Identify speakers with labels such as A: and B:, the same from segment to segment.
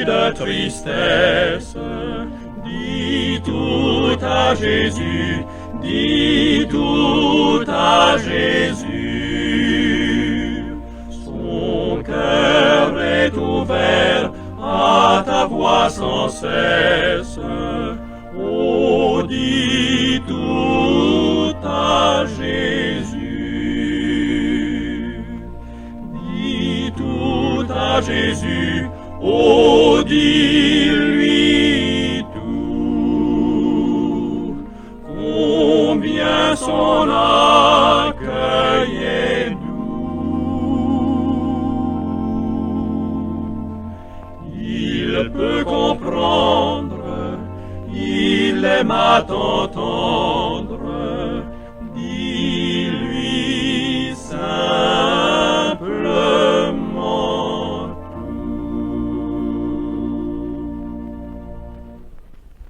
A: de tristesse. Dis tout à Jésus, dis tout à Jésus. Son cœur est ouvert à ta voix sans cesse. Oh, dis tout à Jésus. Dis tout à Jésus. Oh, dis-lui tout. Combien son accueil est doux. Il peut comprendre, il aime à t'entendre. Dis-lui simplement tout.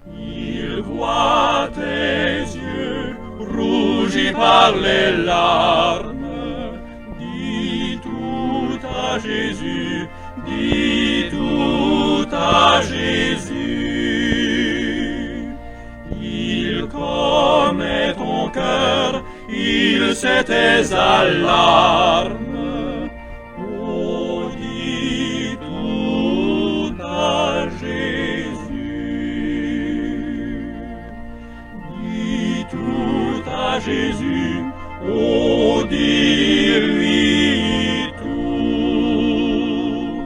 A: Il voit tes yeux rougis par les larmes. Dis tout à Jésus, dis tout à Jésus. Il connaît ton cœur, il sait tes alarmes. Oh, dis tout à Jésus. Dis tout à Jésus. Oh, dis-lui tout.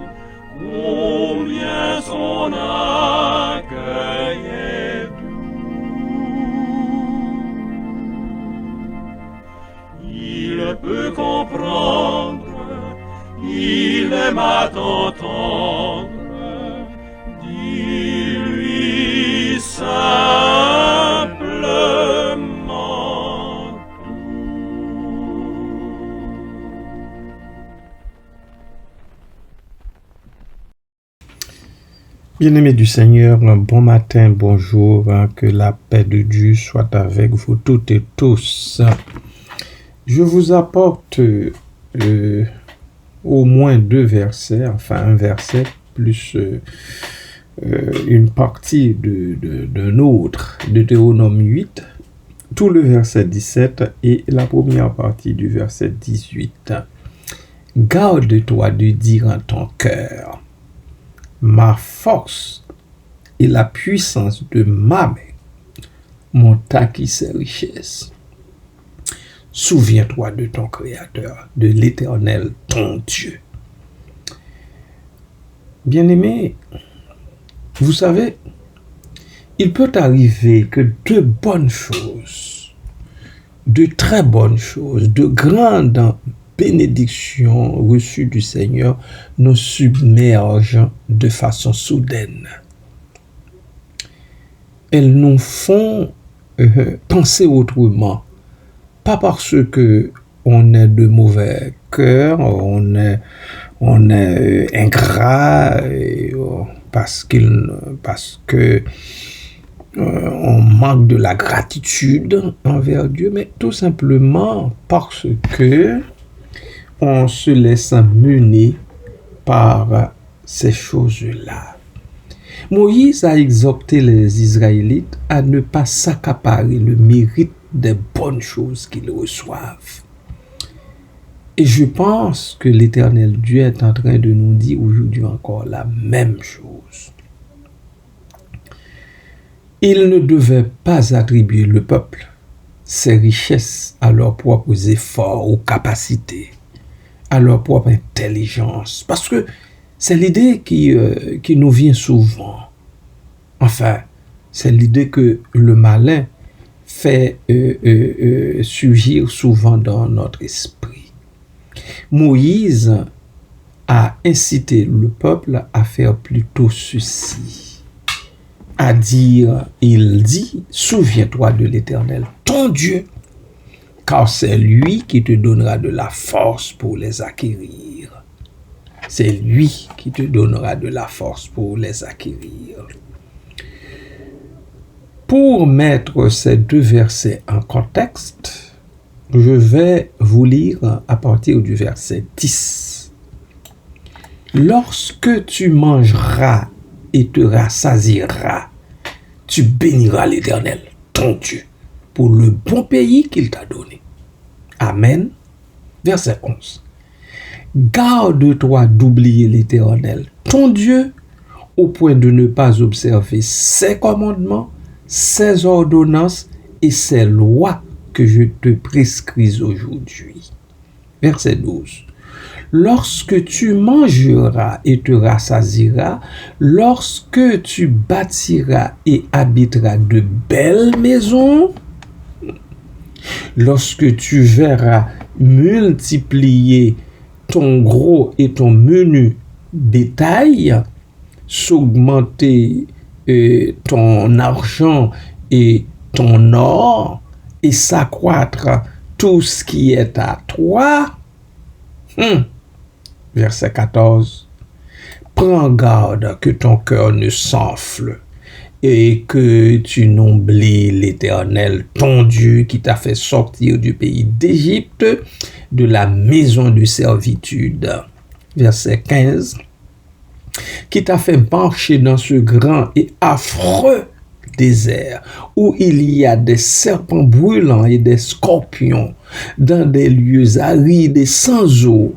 A: Combien son accueil est doux. Il peut comprendre, il aime à t'entendre. Dis-lui simplement tout.
B: Bien-aimés du Seigneur, un bon matin, bonjour, que la paix de Dieu soit avec vous toutes et tous. Je vous apporte au moins deux versets, enfin un verset plus une partie d'un autre, de Deutéronome 8, tout le verset 17 et la première partie du verset 18. Garde-toi de dire en ton cœur, ma force et la puissance de ma main m'ont acquis ces richesses. Souviens-toi de ton Créateur, de l'Éternel, ton Dieu. Bien-aimé, vous savez, il peut arriver que de bonnes choses, de très bonnes choses, de grandes bénédictions reçues du Seigneur nous submergent de façon soudaine. Elles nous font penser autrement. Pas parce que on est de mauvais cœur, on est ingrat, parce que on manque de la gratitude envers Dieu, mais tout simplement parce que on se laisse mener par ces choses-là. Moïse a exhorté les Israélites à ne pas s'accaparer le mérite des bonnes choses qu'ils reçoivent. Et je pense que l'Éternel Dieu est en train de nous dire aujourd'hui encore la même chose. Il ne devait pas attribuer le peuple ses richesses à leurs propres efforts ou capacités, à leur propre intelligence. Parce que c'est l'idée qui nous vient souvent. Enfin, c'est l'idée que le malin fait surgir souvent dans notre esprit. Moïse a incité le peuple à faire plutôt ceci, à dire, il dit, souviens-toi de l'Éternel, ton Dieu, car c'est lui qui te donnera de la force pour les acquérir. C'est lui qui te donnera de la force pour les acquérir. Pour mettre ces deux versets en contexte, je vais vous lire à partir du verset 10. Lorsque tu mangeras et te rassasiera. Tu béniras l'Éternel, ton Dieu, pour le bon pays qu'il t'a donné. Amen. Verset 11. Garde-toi d'oublier l'Éternel, ton Dieu, au point de ne pas observer ses commandements, ses ordonnances et ses lois que je te prescris aujourd'hui. Verset 12. Lorsque tu mangeras et te rassasieras, lorsque tu bâtiras et habiteras de belles maisons, lorsque tu verras multiplier ton gros et ton menu bétail, s'augmenter ton argent et ton or, et s'accroître tout ce qui est à toi. Verset 14. Prends garde que ton cœur ne s'enfle et que tu n'oublies l'Éternel, ton Dieu, qui t'a fait sortir du pays d'Égypte, de la maison de servitude. Verset 15. Qui t'a fait marcher dans ce grand et affreux désert, où il y a des serpents brûlants et des scorpions, dans des lieux arides et sans eau,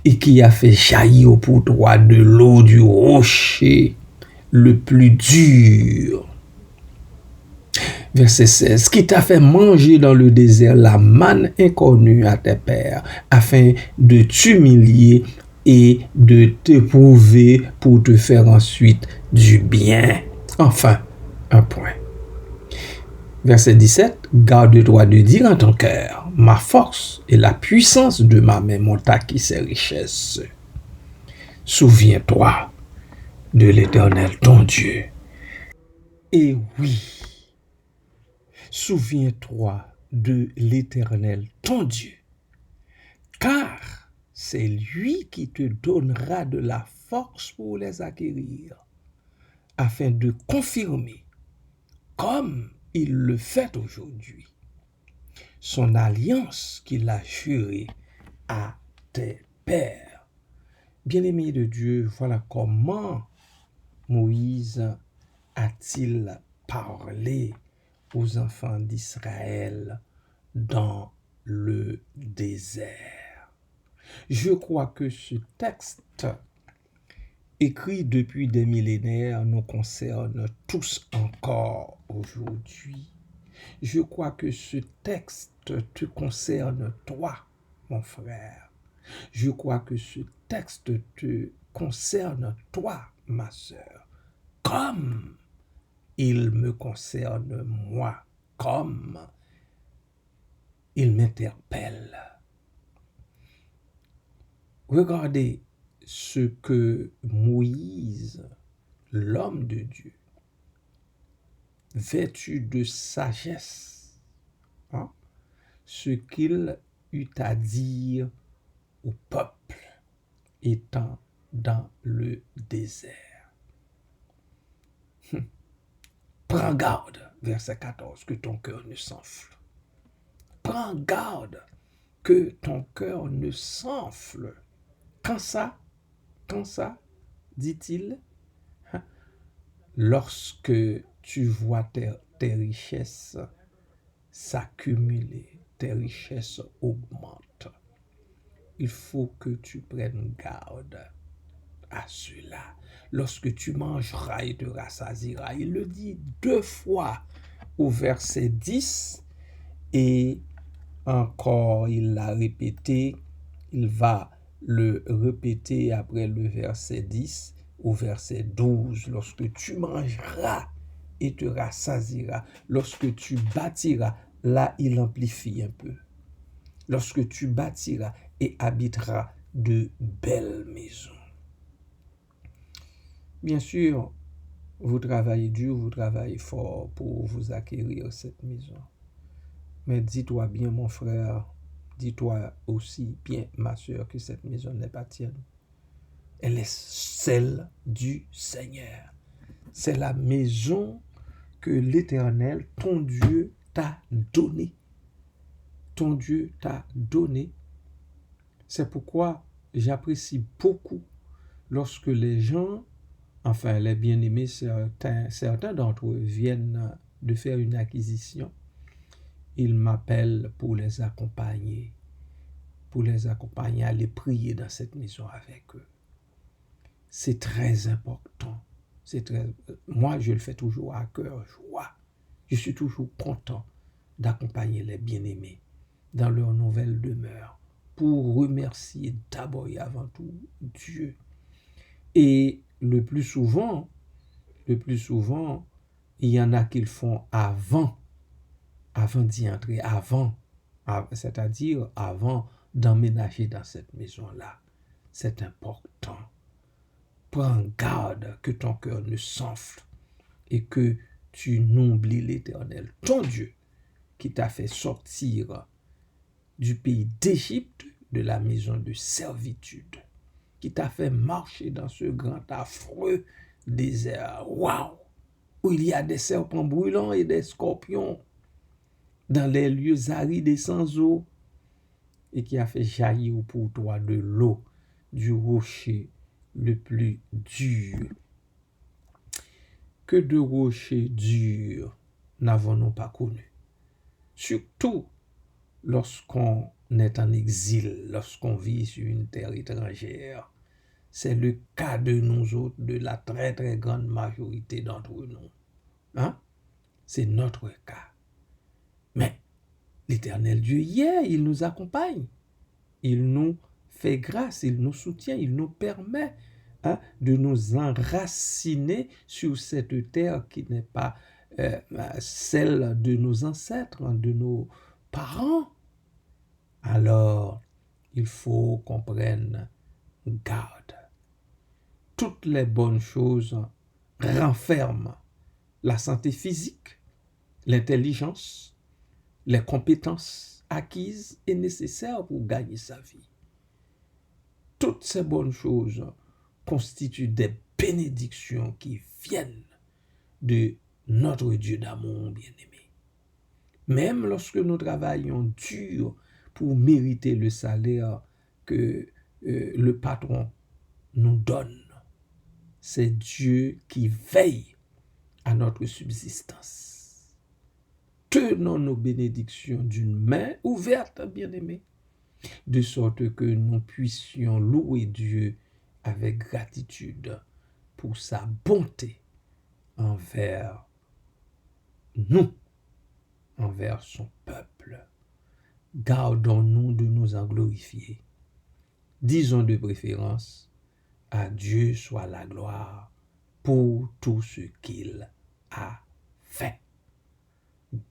B: et qui a fait jaillir pour toi de l'eau du rocher le plus dur. Verset 16. Qui t'a fait manger dans le désert la manne inconnue à tes pères, afin de t'humilier et de t'éprouver pour te faire ensuite du bien. Enfin, un point. Verset 17. Garde-toi de dire en ton cœur, ma force et la puissance de ma main m'ont acquis ces richesses. Souviens-toi de l'Éternel, ton Dieu. Et oui, souviens-toi de l'Éternel, ton Dieu, car c'est lui qui te donnera de la force pour les acquérir, afin de confirmer, comme il le fait aujourd'hui, son alliance qu'il a jurée à tes pères. Bien-aimés de Dieu, voilà comment Moïse a-t-il parlé aux enfants d'Israël dans le désert. Je crois que ce texte, écrit depuis des millénaires, nous concerne tous encore aujourd'hui. Je crois que ce texte te concerne toi, mon frère. Je crois que ce texte te concerne toi, ma sœur, comme il me concerne moi, comme il m'interpelle. Regardez ce que Moïse, l'homme de Dieu, vêtu de sagesse, ce qu'il eut à dire au peuple étant dans le désert. Prends garde, verset 14, que ton cœur ne s'enfle. Prends garde que ton cœur ne s'enfle. Quand ça, dit-il, lorsque tu vois tes richesses s'accumuler, tes richesses augmentent, il faut que tu prennes garde à cela. Lorsque tu mangeras et te rassasieras, il le dit 2 fois au verset 10 et encore il l'a répété, il va le répéter après le verset 10 au verset 12. Lorsque tu mangeras et te rassasieras, lorsque tu bâtiras, là il amplifie un peu. Lorsque tu bâtiras et habiteras de belles maisons. Bien sûr, vous travaillez dur, vous travaillez fort pour vous acquérir cette maison. Mais dis-toi bien, mon frère, dis-toi aussi bien, ma soeur, que cette maison n'est pas tienne. Elle est celle du Seigneur. C'est la maison que l'Éternel, ton Dieu, t'a donnée. Ton Dieu t'a donné. C'est pourquoi j'apprécie beaucoup lorsque les gens Enfin, les bien-aimés, certains d'entre eux viennent de faire une acquisition. Ils m'appellent pour les accompagner à aller prier dans cette maison avec eux. C'est très important. Moi, je le fais toujours à cœur joie. Je suis toujours content d'accompagner les bien-aimés dans leur nouvelle demeure pour remercier d'abord et avant tout Dieu. Et le plus souvent, il y en a qui le font avant d'y entrer, c'est-à-dire avant d'emménager dans cette maison-là. C'est important. Prends garde que ton cœur ne s'enfle et que tu n'oublies l'Éternel, ton Dieu, qui t'a fait sortir du pays d'Égypte, de la maison de servitude, qui t'a fait marcher dans ce grand affreux désert. Waouh! Où il y a des serpents brûlants et des scorpions, dans les lieux arides et sans eau, et qui a fait jaillir pour toi de l'eau du rocher le plus dur. Que de rochers durs n'avons-nous pas connu? Surtout lorsqu'on est en exil, lorsqu'on vit sur une terre étrangère. C'est le cas de nous autres, de la très très grande majorité d'entre nous. Hein? C'est notre cas. Mais l'Éternel Dieu y est, il nous accompagne. Il nous fait grâce, il nous soutient, il nous permet de nous enraciner sur cette terre qui n'est pas celle de nos ancêtres, de nos parents. Alors, il faut qu'on prenne garde. Toutes les bonnes choses renferment la santé physique, l'intelligence, les compétences acquises et nécessaires pour gagner sa vie. Toutes ces bonnes choses constituent des bénédictions qui viennent de notre Dieu d'amour bien-aimé. Même lorsque nous travaillons dur pour mériter le salaire que le patron nous donne, c'est Dieu qui veille à notre subsistance. Tenons nos bénédictions d'une main ouverte, bien-aimés, de sorte que nous puissions louer Dieu avec gratitude pour sa bonté envers nous, envers son peuple. Gardons-nous de nous en glorifier. Disons de préférence, à Dieu soit la gloire pour tout ce qu'il a fait.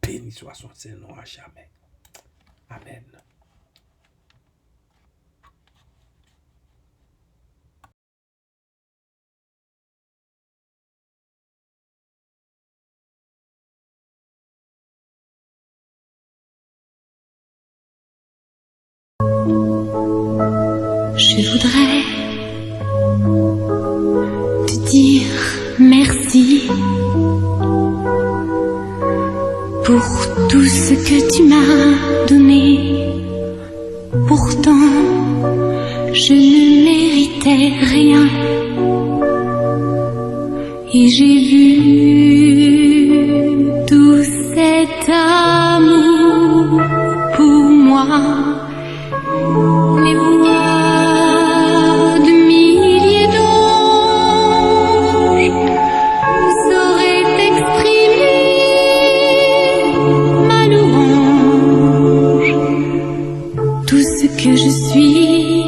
B: Béni soit son Saint-Nom à jamais. Amen.
C: Je voudrais te dire merci pour tout ce que tu m'as donné. Pourtant, je ne méritais rien. Et j'ai vu tout cet amour pour moi. Les voix de milliers d'anges sauraient exprimer ma louange. Tout ce que je suis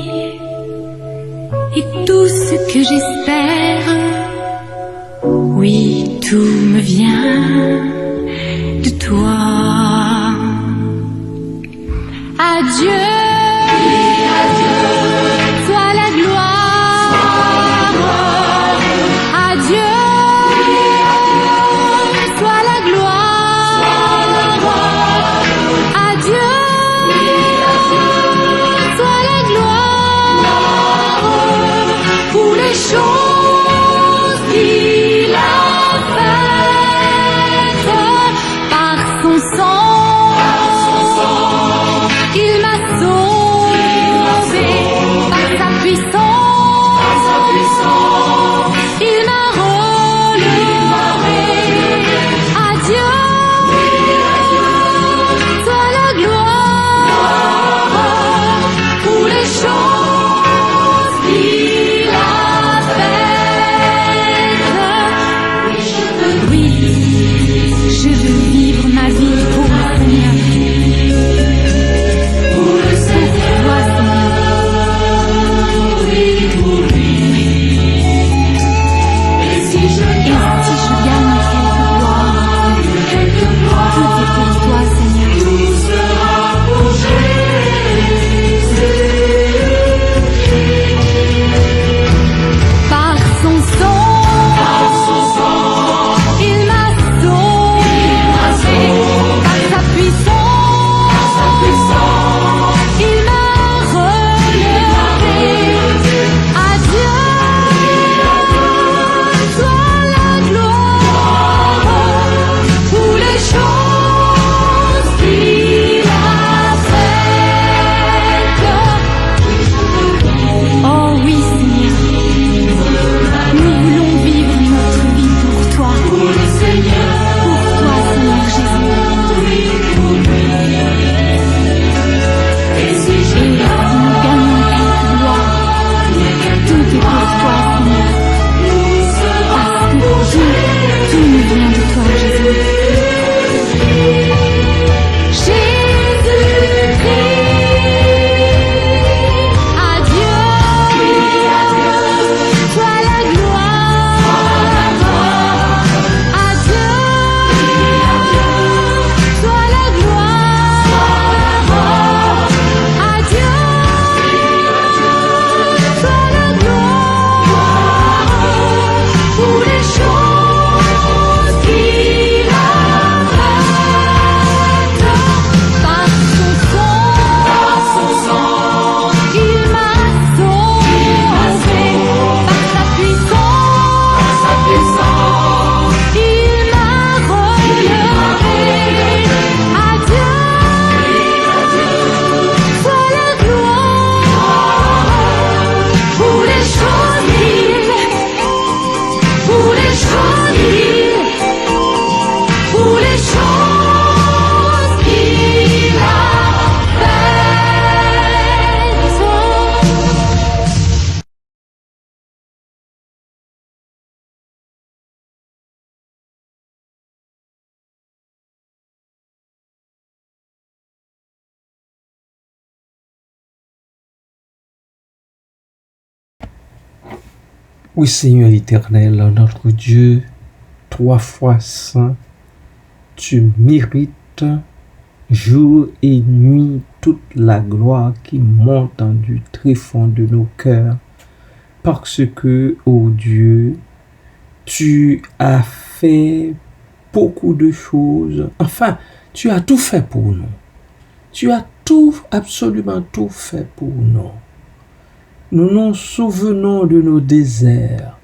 C: et tout ce que j'espère, oui, tout me vient de toi. Adieu. Sois la gloire, adieu, sois la gloire, adieu, sois la gloire, pour les choses qu'il a faites, par son sang, il m'a sauvé.
B: Oui, Seigneur éternel, notre Dieu, 3 fois saint, tu mérites jour et nuit toute la gloire qui monte du tréfonds de nos cœurs, parce que, ô Dieu, tu as fait beaucoup de choses. Enfin, tu as tout fait pour nous. Tu as tout, absolument tout fait pour nous. Nous nous souvenons de nos déserts.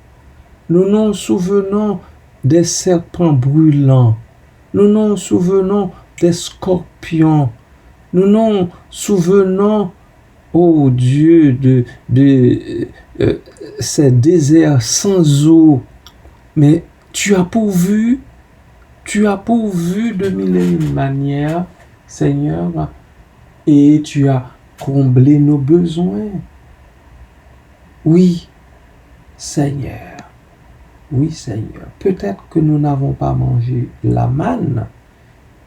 B: Nous nous souvenons des serpents brûlants. Nous nous souvenons des scorpions. Nous nous souvenons, ô Dieu, de ces déserts sans eau. Mais tu as pourvu de mille et une manières, Seigneur, et tu as comblé nos besoins. Oui, Seigneur. Oui, Seigneur. Peut-être que nous n'avons pas mangé la manne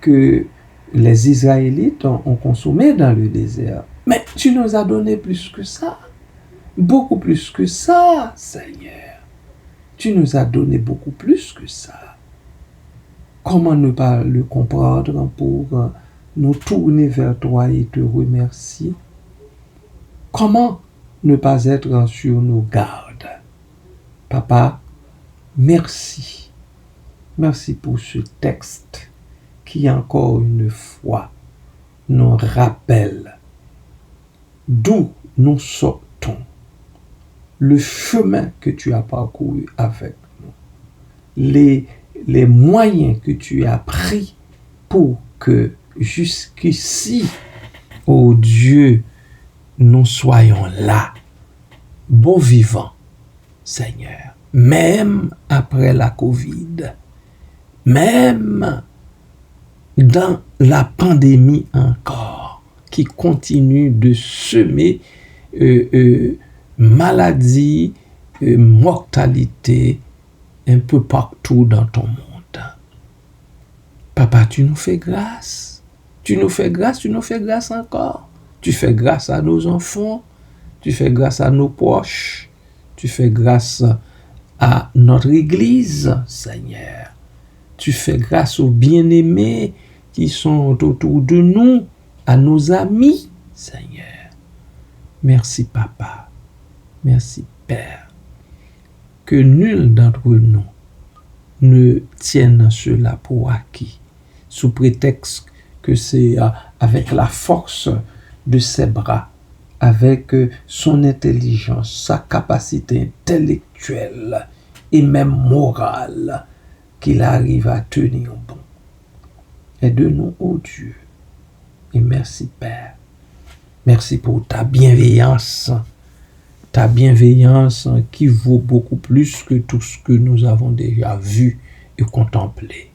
B: que les Israélites ont consommée dans le désert. Mais tu nous as donné plus que ça. Beaucoup plus que ça, Seigneur. Tu nous as donné beaucoup plus que ça. Comment ne pas le comprendre pour nous tourner vers toi et te remercier? Comment ne pas être sur nos gardes? Papa, merci. Merci pour ce texte qui encore une fois nous rappelle d'où nous sortons, le chemin que tu as parcouru avec nous, les moyens que tu as pris pour que jusqu'ici, ô Dieu, nous soyons là, bon vivant, Seigneur, même après la Covid, même dans la pandémie encore, qui continue de semer maladie, mortalité, un peu partout dans ton monde. Papa, tu nous fais grâce. Tu nous fais grâce encore. Tu fais grâce à nos enfants. Tu fais grâce à nos proches. Tu fais grâce à notre Église, Seigneur. Tu fais grâce aux bien-aimés qui sont autour de nous, à nos amis, Seigneur. Merci, Papa. Merci, Père. Que nul d'entre nous ne tienne cela pour acquis, sous prétexte que c'est avec la force de ses bras, avec son intelligence, sa capacité intellectuelle et même morale, qu'il arrive à tenir bon. Aide-nous, ô Dieu. Et merci, Père. Merci pour ta bienveillance qui vaut beaucoup plus que tout ce que nous avons déjà vu et contemplé.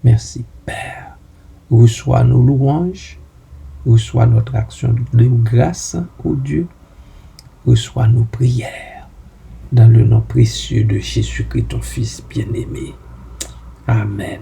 B: Merci, Père. Reçois nos louanges, reçois notre action de grâce, ô Dieu. Reçois nos prières dans le nom précieux de Jésus-Christ, ton Fils bien-aimé. Amen.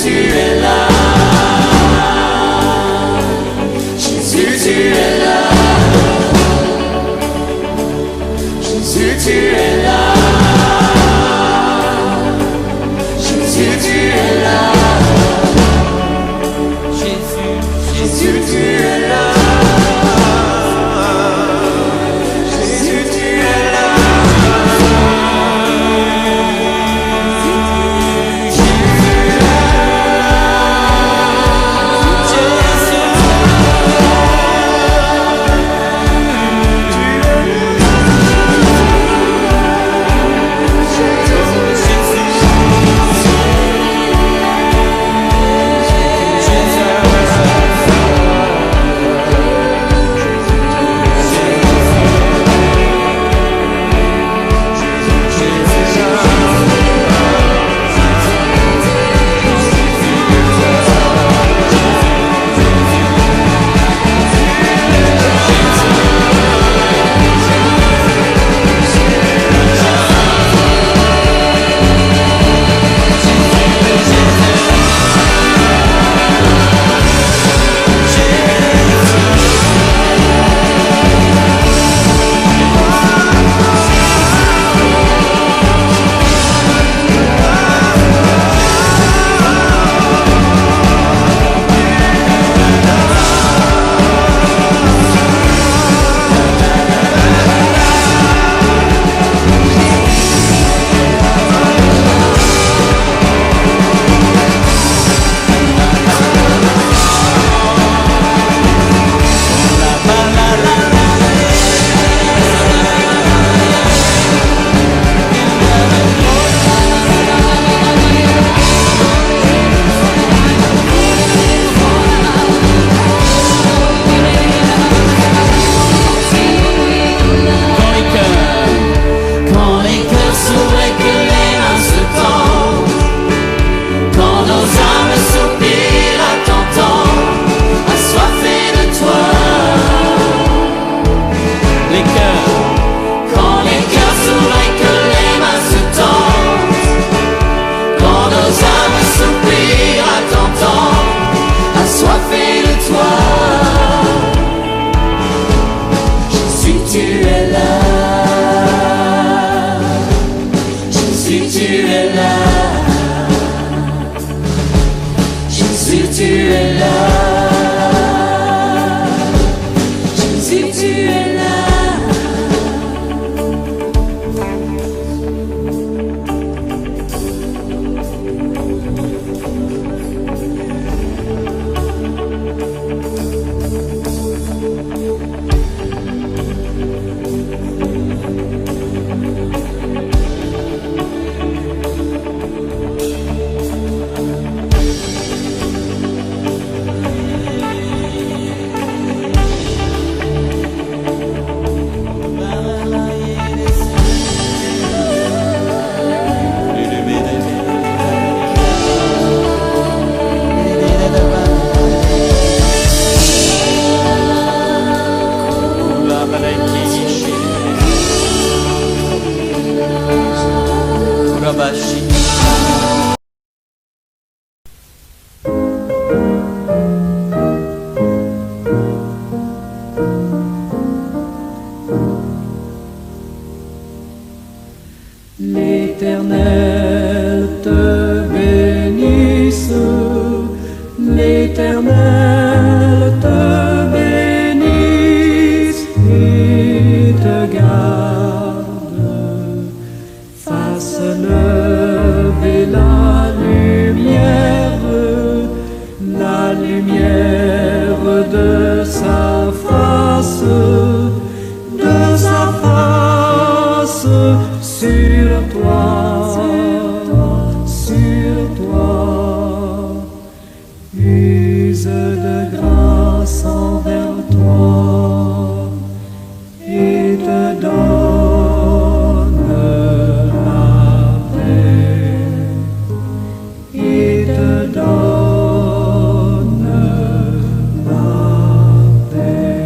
D: tu es là. Jésus, tu es là. Jésus, tu es là. Jésus, tu es là. Jésus, Jésus, tu es là. Jésus, tu es là.
E: L'Éternel te bénisse, l'Éternel te bénisse et te garde, fasse lever la lumière de sa face sur toi, use de grâce envers toi et te donne la paix, et te donne la paix.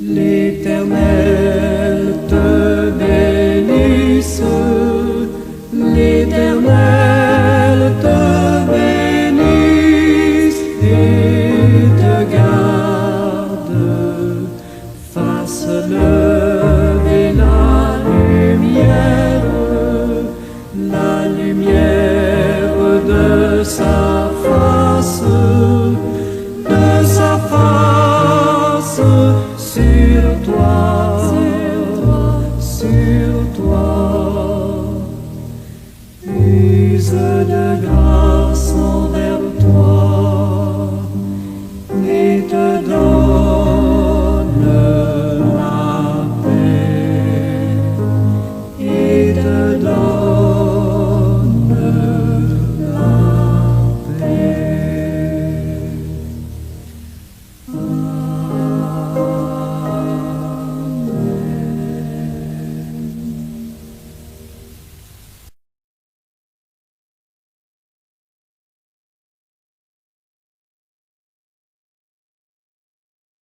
E: L'Éternel te bénisse, l'Éternel te bénisse et te garde, fasse lever la lumière de sa face sur toi, sur